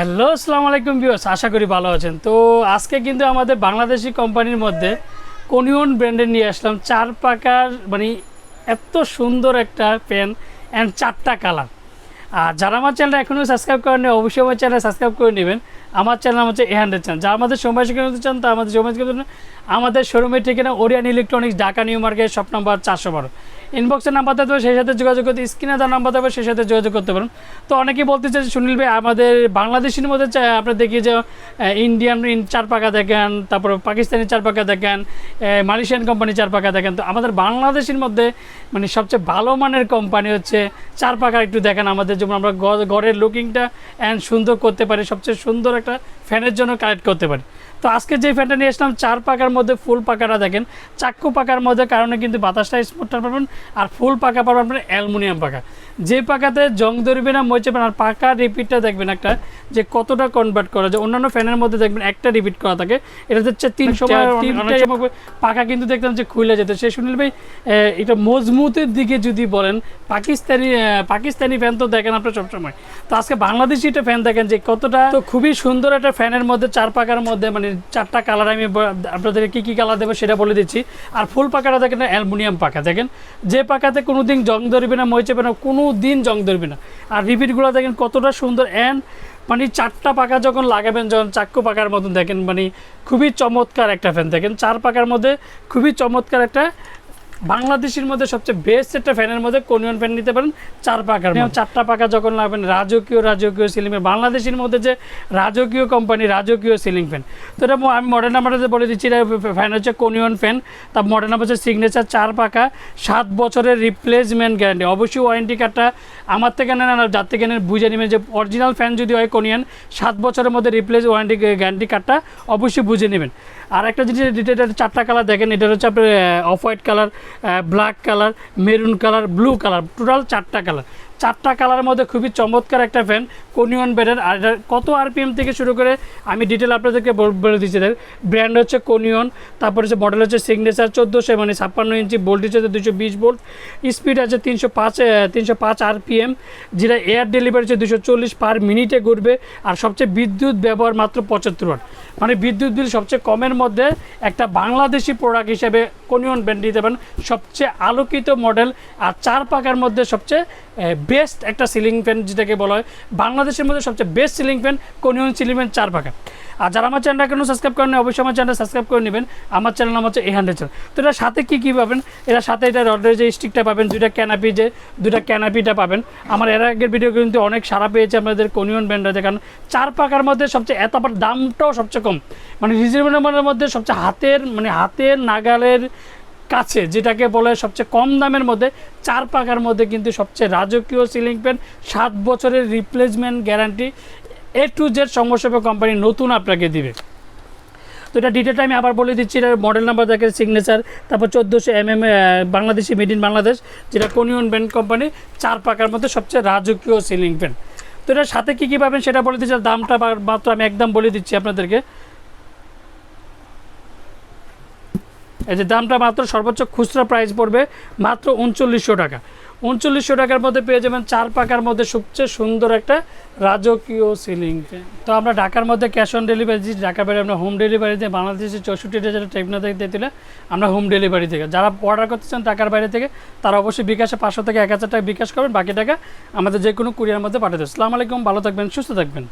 Hello আসসালামু আলাইকুম viewers, আশা করি ভালো আছেন। তো আজকে কিন্তু আমাদের বাংলাদেশি কোম্পানির মধ্যে কোনিয়ন ব্র্যান্ডের নিয়ে আসলাম 4 পাকার মানে এত সুন্দর একটা পেন অ্যান্ড 4টা কালার। আর যারা আমার চ্যানেলটা এখনও সাবস্ক্রাইব করেন অবশ্যই আমার চ্যানেল সাবস্ক্রাইব করে নেবেন। আমার চ্যানেল হচ্ছে A100 চ্যানেল। যারা আমাদের সময় শিখতে চান তা আমাদের সময় শিখতে আমাদের শোরুমের ঠিকানা Orion electronics, Dhaka new market, shop number 412। ইনবক্সের নাম্বার দেবে, সেই সাথে যোগাযোগ করতে, স্ক্রিনে দেওয়ার নাম্বার দেবে, সেই সাথে যোগাযোগ করতে পারেন। তো অনেকেই বলতে চাই সুনীল ভাই আমাদের বাংলাদেশের মধ্যে আপনার দেখি যে ইন্ডিয়ান 4 পাকা দেখেন, তারপর পাকিস্তানি 4 পাকা দেখেন, মালয়েশিয়ান কোম্পানি 4 পাকা দেখেন। তো আমাদের বাংলাদেশের মধ্যে মানে সবচেয়ে ভালো মানের কোম্পানি হচ্ছে 4 পাকা একটু দেখেন আমাদের, যেমন আমরা ঘরের লুকিংটা অ্যান্ড সুন্দর করতে পারি, সবচেয়ে সুন্দর একটা ফ্যানের জন্য কালেক্ট করতে পারি। তো আজকে যে ফ্যানটা নিয়ে আসলাম 4 পাকার মধ্যে ফুল পাকাটা দেখেন, চাক্কু পাকার মধ্যে কারণে কিন্তু বাতাসটা স্মুথটা পাবেন, আর ফুল পাকা পাবেন আপনার অ্যালুমিনিয়াম পাকা, যে পাকাতে জং ধরবে না, মরছে না। আর পাকা রিপিটটা দেখবেন একটা যে কতটা কনভার্ট করা যায়, অন্যান্য ফ্যানের মধ্যে দেখবেন একটা রিপিট করা থাকে, এটা হচ্ছে 300 পাকা কিন্তু দেখতাম যে খুলে যেত। সে সুনীল ভাই এটা মজবুতের দিকে যদি বলেন পাকিস্তানি ফ্যান তো দেখেন আপনার সবসময়, তো আজকে বাংলাদেশি একটা ফ্যান দেখেন যে কতটা। তো খুবই সুন্দর একটা ফ্যানের মধ্যে 4 পাকার মধ্যে মানে 4টা কালার আমি আপনাদের কী কালার দেবো সেটা বলে দিচ্ছি। আর ফুল পাকাটা দেখেন অ্যালুমিনিয়াম পাকা, দেখেন যে পাকাতে কোনো দিন জং ধরবে না, মইচেবে না, কোনো দিন জং ধরবে না। আর রিপিটগুলো দেখেন কতটা সুন্দর, অ্যান্ড মানে 4টা পাকা যখন লাগাবেন, যখন চাক্কু পাকার মতন দেখেন, মানে খুবই চমৎকার একটা ফ্যান দেখেন। 4 পাকার মধ্যে খুবই চমৎকার একটা বাংলাদেশের মধ্যে সবচেয়ে বেস্ট একটা ফ্যানের মধ্যে কোনিয়ন ফ্যান নিতে পারেন 4 পাকার। 4টা পাকা যখন লাগবেন রাজকীয় সিলিং ফ্যান, বাংলাদেশের মধ্যে যে রাজকীয় কোম্পানি, রাজকীয় সিলিং ফ্যান। তো এটা আমি মডেল নাম্বারটা বলে দিচ্ছি, এটা ফ্যান হচ্ছে কোনিয়ন ফ্যান, তার মডেল নাম্বার হচ্ছে সিগনেচার, 4 পাকা, 7 বছরের রিপ্লেসমেন্ট গ্যারান্টি। অবশ্যই ওয়ারেন্টি কার্ডটা আমার থেকে নেন আর যার থেকে নেন বুঝে নেবেন যে অরিজিনাল ফ্যান যদি হয় কোনিয়ন 7 বছরের মধ্যে ওয়ারেন্টি গ্যারান্টি কার্ডটা অবশ্যই বুঝে নেবেন। আর একটা জিনিস ডিটেলটা 4টা কালার দেখেন, এটা হচ্ছে আপনার off white colour, black colour, maroon colour, blue colour, total 4টা কালার। 4টা কালারের মধ্যে খুবই চমৎকার একটা ফ্যান কোনিয়ন ব্র্যান্ডের। আর এটা কত আরপিএম থেকে শুরু করে আমি ডিটেল আপনাদেরকে বলে দিচ্ছি। ব্র্যান্ড হচ্ছে কোনিয়ন, তারপর হচ্ছে মডেল হচ্ছে সিগনেচার, 1400 মানে 56 ইঞ্চি, ভোল্টেজ হচ্ছে 220 ভোল্ট, স্পিড আছে 305 আরপিএম, যেটা এয়ার ডেলিভারি হচ্ছে 240 পার মিনিটে ঘুরবে। আর সবচেয়ে বিদ্যুৎ ব্যবহার মাত্র 75 ওয়াট, মানে বিদ্যুৎ বিল সবচেয়ে কমের মধ্যে একটা বাংলাদেশি প্রোডাক্ট হিসেবে কোনিয়ন ব্র্যান্ড দিতে পারেন, সবচেয়ে আলোকিত মডেল। আর 4 পাকার মধ্যে সবচেয়ে বেস্ট একটা সিলিং ফ্যান, যেটাকে বলা হয় বাংলাদেশের মধ্যে সবচেয়ে best ceiling fan Konion ceiling fan 4 পাকা। আর যারা আমার চ্যানেলটা কেন সাবস্ক্রাইব করেন অবশ্যই আমার চ্যানেল সাবস্ক্রাইব করে নেবেন। আমার চ্যানেল নাম হচ্ছে A100 চ্যানেল। তো এটার সাথে কী পাবেন, এটার সাথে এটা রডের যে স্টিকটা পাবেন, দুইটা ক্যানাপিটা পাবেন। আমার এর আগের ভিডিও কিন্তু অনেক সারা পেয়েছে আমাদের কোনিয়ন ব্র্যান্ডে, কারণ 4 পাকার মধ্যে সবচেয়ে এত আবার দামটাও সবচেয়ে কম, মানে রিজনেবলের মধ্যে সবচেয়ে হাতের নাগালের কাছে, যেটাকে বলে সবচেয়ে কম দামের মধ্যে 4 পাকার মধ্যে কিন্তু সবচেয়ে রাজকীয় সিলিং ফ্যান, 7 বছরের replacement guarantee, A to Z সমস্যা কোম্পানি নতুন আপনাকে দিবে। তো এটা ডিটেলটা আমি আবার বলে দিচ্ছি। এটার মডেল নাম্বার দেখেন সিগনেচার, তারপর 1400 mm Bangladeshi, made in Bangladesh, যেটা কোনিয়ন ব্র্যান্ড কোম্পানি 4 পাকার মধ্যে সবচেয়ে রাজকীয় সিলিং ফ্যান। তো এটার সাথে কী পাবেন সেটা বলে দিচ্ছি। দামটা মাত্র আমি একদম বলে দিচ্ছি আপনাদেরকে, এই যে দামটা মাত্র সর্বোচ্চ খুচরা প্রাইস পড়বে মাত্র 3900 টাকা। 3900 টাকার মধ্যে পেয়ে যাবেন 4 পাকার মধ্যে সবচেয়ে সুন্দর একটা রাজকীয় সিলিং ফ্যান। তো আমরা ঢাকার মধ্যে ক্যাশ অন ডেলিভারি দিচ্ছি, ঢাকার বাইরে আমরা হোম ডেলিভারি দিয়ে, বাংলাদেশের 64টা জেলা টেকনা থেকে দিলে আমরা হোম ডেলিভারি থেকে। যারা অর্ডার করতে চান ঢাকার বাইরে থেকে তারা অবশ্যই বিকাশে 500 থেকে 1000 টাকা বিকাশ করবেন, বাকি টাকা আমাদের যে কোনো কুরিয়ার মধ্যে পাঠিয়ে দেবেন। আসসালামু আলাইকুম, ভালো থাকবেন, সুস্থ থাকবেন।